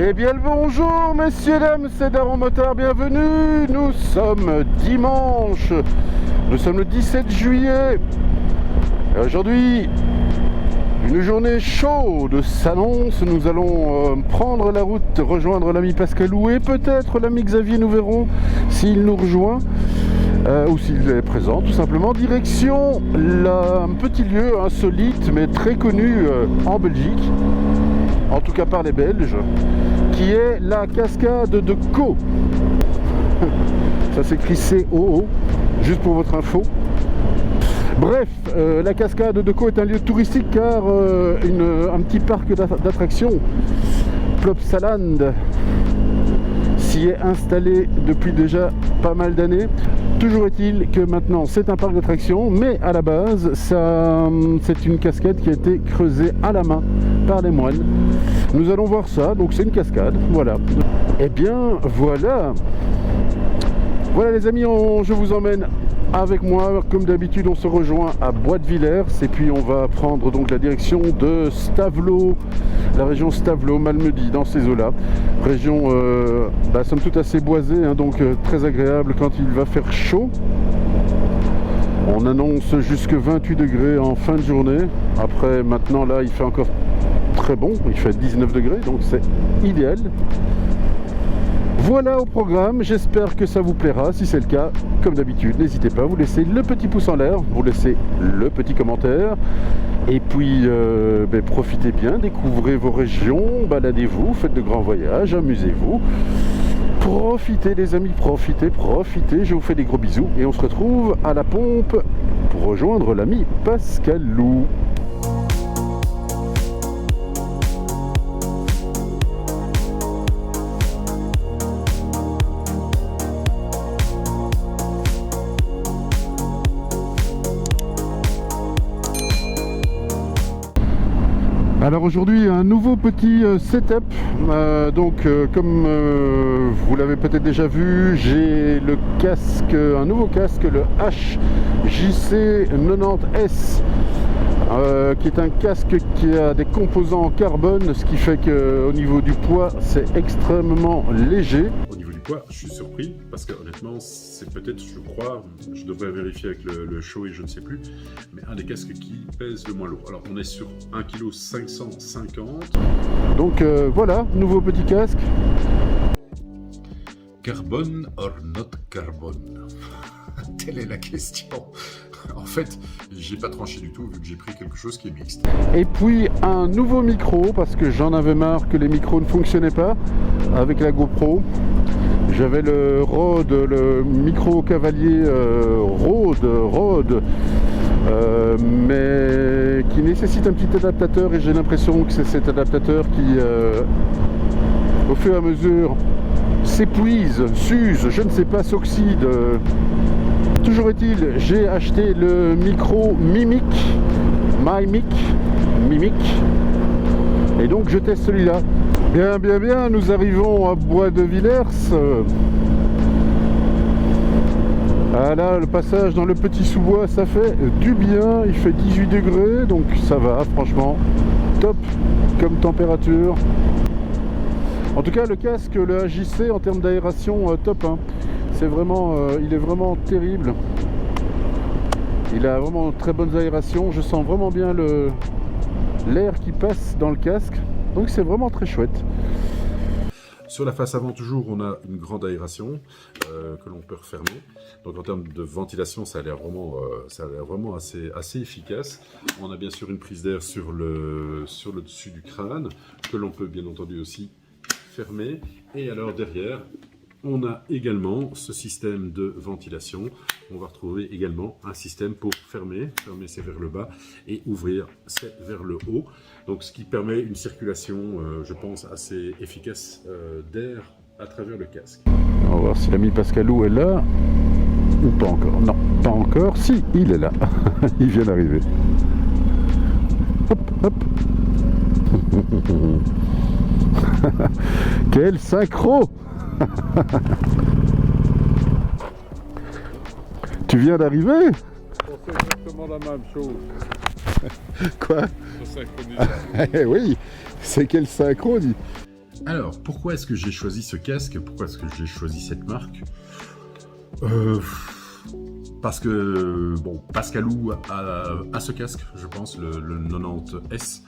Eh bien le bonjour messieurs dames, c'est Daron Motard, bienvenue. Nous sommes dimanche, nous sommes le 17 juillet. Et aujourd'hui, une journée chaude s'annonce. Nous allons prendre la route, rejoindre l'ami Pascalou et peut-être l'ami Xavier, nous verrons s'il nous rejoint. Ou s'il est présent tout simplement, direction un petit lieu insolite mais très connu en Belgique, en tout cas par les Belges, qui est la cascade de Caux. Ça s'écrit C-O-O, juste pour votre info. Bref, la cascade de Caux est un lieu touristique car un petit parc d'attractions, Plopsaland, s'y est installé depuis déjà pas mal d'années. Toujours est-il que maintenant c'est un parc d'attractions, mais à la base c'est une cascade qui a été creusée à la main par les moines. Nous allons voir ça, donc c'est une cascade, voilà. Et bien voilà. Voilà les amis, je vous emmène avec moi, comme d'habitude on se rejoint à Bois de Villers et puis on va prendre donc la direction de Stavelot, la région Stavelot-Malmedy, dans ces eaux-là. Région somme toute assez boisée, hein, donc très agréable quand il va faire chaud. On annonce jusque 28 degrés en fin de journée. Après maintenant là il fait encore très bon, il fait 19 degrés, donc c'est idéal. Voilà au programme, j'espère que ça vous plaira. Si c'est le cas, comme d'habitude, n'hésitez pas, vous laissez le petit pouce en l'air, vous laissez le petit commentaire. Et puis, profitez bien, découvrez vos régions, baladez-vous, faites de grands voyages, amusez-vous. Profitez les amis, profitez, je vous fais des gros bisous. Et on se retrouve à la pompe pour rejoindre l'ami Pascalou. Alors aujourd'hui un nouveau petit setup, comme vous l'avez peut-être déjà vu, j'ai le casque, un nouveau casque, le HJC90S, qui est un casque qui a des composants en carbone, ce qui fait qu'au niveau du poids c'est extrêmement léger. Au niveau du poids, je suis surpris parce que honnêtement, c'est peut-être, je crois, je devrais vérifier avec le show et je ne sais plus, mais un des casques qui pèse le moins lourd. Alors on est sur 1,550 kg. Donc voilà, nouveau petit casque. Carbone or not carbone? Telle est la question. En fait, j'ai pas tranché du tout vu que j'ai pris quelque chose qui est mixte. Et puis un nouveau micro parce que j'en avais marre que les micros ne fonctionnaient pas avec la GoPro. J'avais le Rode, le micro cavalier Rode, mais qui nécessite un petit adaptateur et j'ai l'impression que c'est cet adaptateur qui, au fur et à mesure, s'épuise, s'use, je ne sais pas, s'oxyde. Toujours est-il, j'ai acheté le micro Mimic, et donc je teste celui-là. Bien, nous arrivons à Bois de Villers. Ah là, le passage dans le petit sous-bois, ça fait du bien, il fait 18 degrés, donc ça va, franchement, top comme température. En tout cas, le casque, le HJC, en termes d'aération, top, hein. C'est vraiment, il est vraiment terrible. Il a vraiment très bonnes aérations, je sens vraiment bien l'air qui passe dans le casque. Donc c'est vraiment très chouette. Sur la face avant, toujours, on a une grande aération que l'on peut refermer. Donc en termes de ventilation, ça a l'air vraiment assez efficace. On a bien sûr une prise d'air sur le dessus du crâne, que l'on peut bien entendu aussi fermer. Et alors derrière, on a également ce système de ventilation. On va retrouver également un système pour fermer. Fermer, c'est vers le bas et ouvrir, c'est vers le haut. Donc, ce qui permet une circulation, je pense, assez efficace d'air à travers le casque. On va voir si l'ami Pascalou est là ou pas encore. Non, pas encore. Si, il est là. Il vient d'arriver. Hop, hop. Quel synchro! Tu viens d'arriver? C'est exactement la même chose. Quoi? Eh oui, c'est quel synchro, dit. Alors, pourquoi est-ce que j'ai choisi ce casque? Pourquoi est-ce que j'ai choisi cette marque? Parce que, bon, Pascalou a ce casque, je pense, le 90S.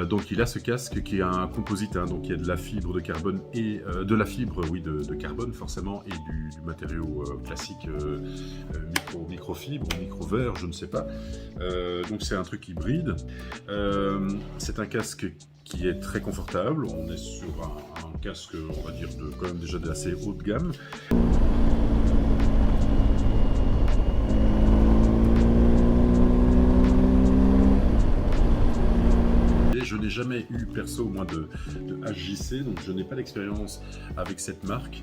Donc il a ce casque qui est un composite, hein, donc il y a de la fibre de carbone et de la fibre, oui, de carbone forcément, et du matériau classique microfibre ou micro-verre, je ne sais pas. Donc c'est un truc hybride. C'est un casque qui est très confortable. On est sur un casque, on va dire, quand même déjà d'assez haut de gamme. Je n'ai jamais eu perso moi de HJC, donc je n'ai pas d'expérience avec cette marque.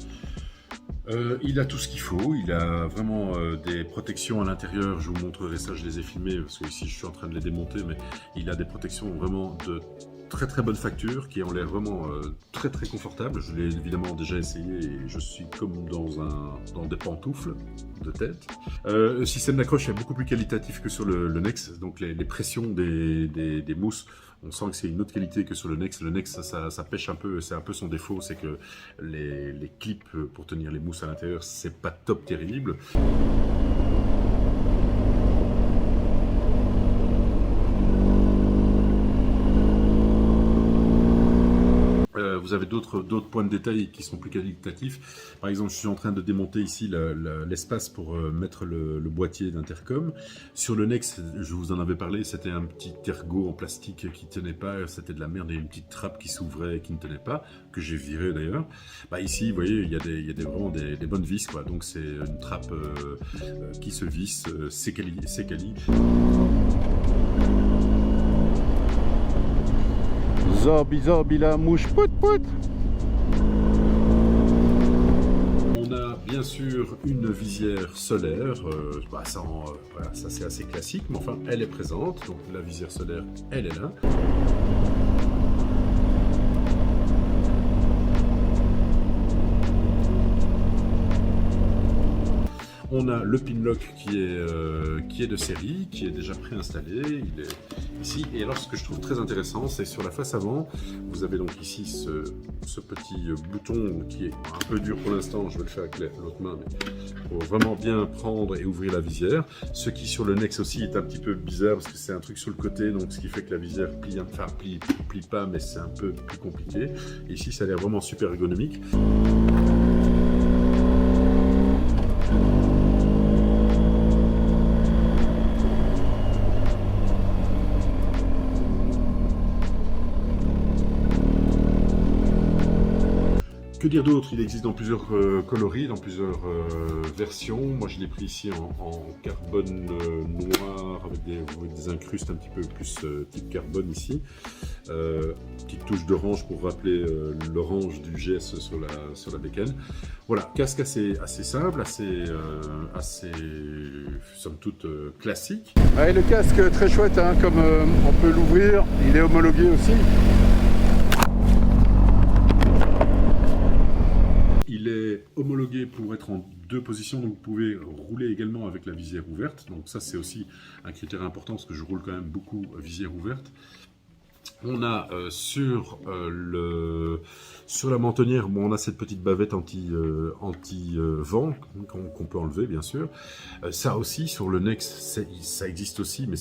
Il a tout ce qu'il faut, il a vraiment des protections à l'intérieur, je vous montrerai ça, je les ai filmées parce que ici je suis en train de les démonter, mais il a des protections vraiment de très très bonne facture qui ont l'air vraiment très très confortables. Je l'ai évidemment déjà essayé et je suis comme dans des pantoufles de tête. Le système d'accroche est beaucoup plus qualitatif que sur le Nex, donc les pressions des mousses, on sent que c'est une autre qualité que sur le Nex. Le Nex, ça pêche un peu, c'est un peu son défaut, c'est que les clips pour tenir les mousses à l'intérieur, c'est pas top terrible. Vous avez d'autres points de détail qui sont plus qualitatifs. Par exemple, je suis en train de démonter ici l'espace pour mettre le boîtier d'intercom. Sur le Nex, je vous en avais parlé, c'était un petit ergot en plastique qui tenait pas, c'était de la merde, et une petite trappe qui s'ouvrait et qui ne tenait pas, que j'ai viré d'ailleurs. Bah ici, vous voyez, il y a vraiment des bonnes vis, quoi. Donc c'est une trappe qui se visse, c'est quali. Zorbi la mouche pout pout. On a bien sûr une visière solaire, voilà, ça c'est assez classique, mais enfin elle est présente, donc la visière solaire elle est là. On a le pinlock qui est de série, qui est déjà préinstallé, il est ici. Et alors ce que je trouve très intéressant, c'est sur la face avant, vous avez donc ici ce petit bouton qui est un peu dur pour l'instant, je vais le faire avec l'autre main, mais pour vraiment bien prendre et ouvrir la visière. Ce qui sur le Nex aussi est un petit peu bizarre parce que c'est un truc sur le côté, donc ce qui fait que la visière plie pas, mais c'est un peu plus compliqué. Et ici ça a l'air vraiment super ergonomique. Que dire d'autre? Il existe dans plusieurs coloris, dans plusieurs versions. Moi je l'ai pris ici en carbone noir avec des incrustes un petit peu plus type carbone ici. Petite touche d'orange pour rappeler l'orange du GS sur la bécane. Voilà, casque assez simple, assez somme toute classique. Ouais, le casque très chouette, hein, comme on peut l'ouvrir, il est homologué aussi. Il est homologué pour être en 2 positions, donc vous pouvez rouler également avec la visière ouverte. Donc ça c'est aussi un critère important parce que je roule quand même beaucoup visière ouverte. On a sur la mentonnière, bon, on a cette petite bavette anti-vent qu'on peut enlever bien sûr. Ça aussi sur le Nex, ça existe aussi, mais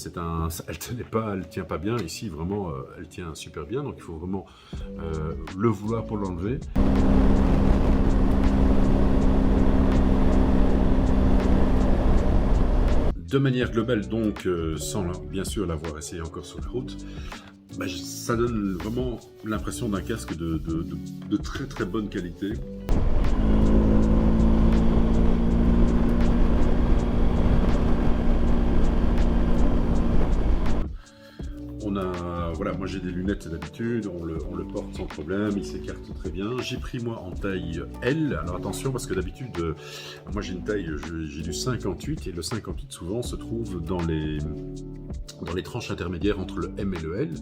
elle tient pas bien. Ici vraiment, elle tient super bien, donc il faut vraiment le vouloir pour l'enlever. De manière globale, donc, sans bien sûr l'avoir essayé encore sur la route, bah, ça donne vraiment l'impression d'un casque de très très bonne qualité. Voilà, moi j'ai des lunettes d'habitude, on le porte sans problème, il s'écarte très bien. J'ai pris moi en taille L, alors attention parce que d'habitude, moi j'ai une taille, j'ai du 58 et le 58 souvent se trouve dans les tranches intermédiaires entre le M et le L.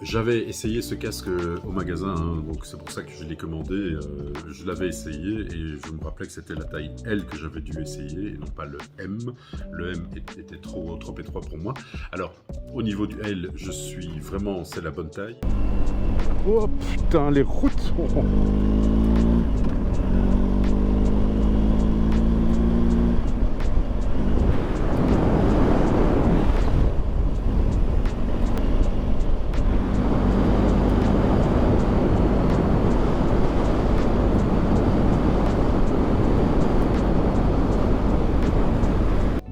J'avais essayé ce casque au magasin, hein, donc c'est pour ça que je l'ai commandé. Je l'avais essayé et je me rappelais que c'était la taille L que j'avais dû essayer et non pas le M. Le M était trop étroit pour moi. Alors, au niveau du L, je suis vraiment, c'est la bonne taille. Oh putain, les routes.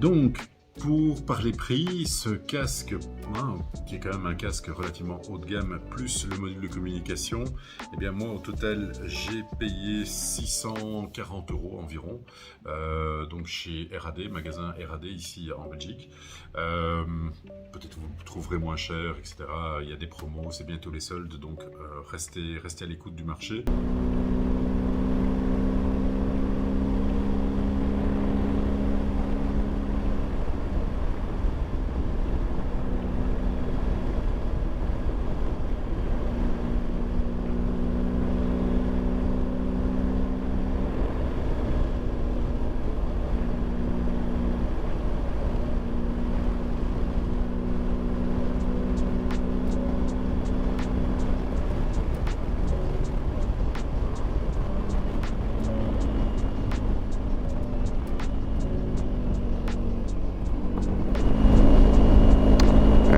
Donc, pour parler prix, ce casque, hein, qui est quand même un casque relativement haut de gamme, plus le module de communication, eh bien moi au total j'ai payé 640 € environ, donc chez RAD, magasin RAD ici en Belgique. Peut-être vous trouverez moins cher, etc. Il y a des promos, c'est bientôt les soldes, donc restez à l'écoute du marché.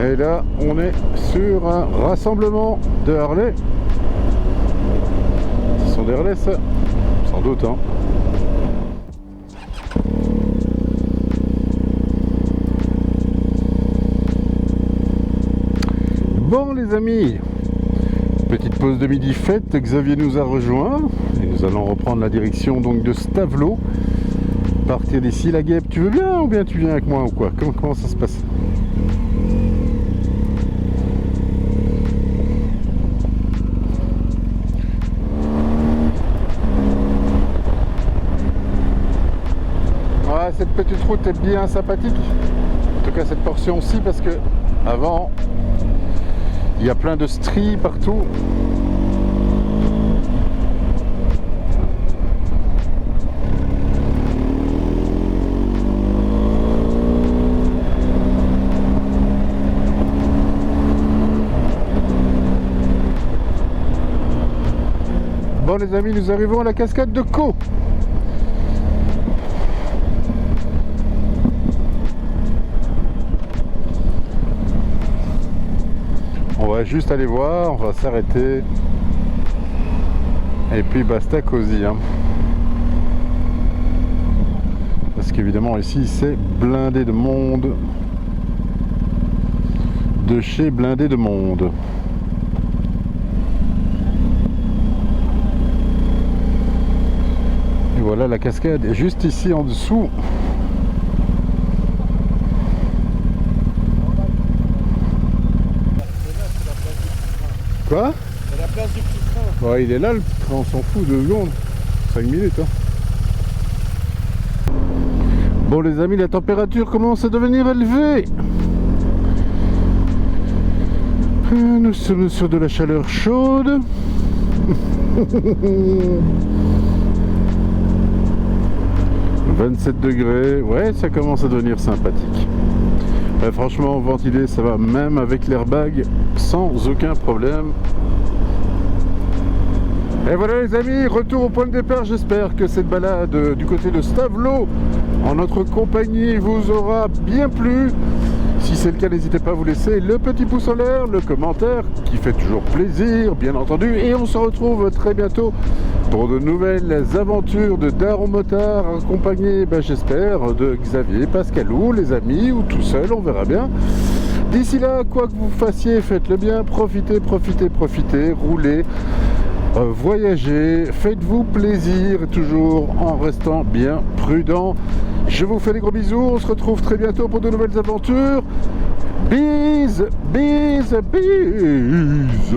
Et là, on est sur un rassemblement de Harley. Ce sont des Harley, ça? Sans doute, hein. Bon, les amis, petite pause de midi faite. Xavier nous a rejoint et nous allons reprendre la direction donc de Stavelot. Partir d'ici, la guêpe. Tu veux bien ou bien tu viens avec moi ou quoi? Comment ça se passe? Cette petite route est bien sympathique, en tout cas cette portion-ci, parce que avant il y a plein de stries partout. Bon les amis, nous arrivons à la cascade de Caux. On va juste aller voir, on va s'arrêter et puis basta cosy, hein. Parce qu'évidemment ici c'est blindé de monde, de chez blindé de monde. Et voilà, la cascade est juste ici en dessous. Quoi? C'est la place du petit train. Ouais, il est là le petit train, on s'en fout, 2 secondes. 5 minutes, hein. Bon les amis, la température commence à devenir élevée. Nous sommes sur de la chaleur chaude. 27 degrés, ouais, ça commence à devenir sympathique. Franchement, ventilé, ça va même avec l'airbag sans aucun problème. Et voilà les amis, retour au point de départ. J'espère que cette balade du côté de Stavelot en notre compagnie vous aura bien plu. Si c'est le cas, n'hésitez pas à vous laisser le petit pouce en l'air, le commentaire qui fait toujours plaisir, bien entendu. Et on se retrouve très bientôt pour de nouvelles aventures de Daron Motard, accompagné, j'espère, de Xavier, Pascalou, les amis, ou tout seul, on verra bien. D'ici là, quoi que vous fassiez, faites-le bien, profitez, profitez, profitez, roulez, voyagez, faites-vous plaisir, toujours en restant bien prudent. Je vous fais des gros bisous, on se retrouve très bientôt pour de nouvelles aventures. Bise, bise, bise.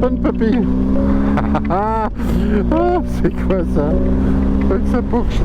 Bonne papille. Ah, c'est quoi ça? Avec sa Porsche.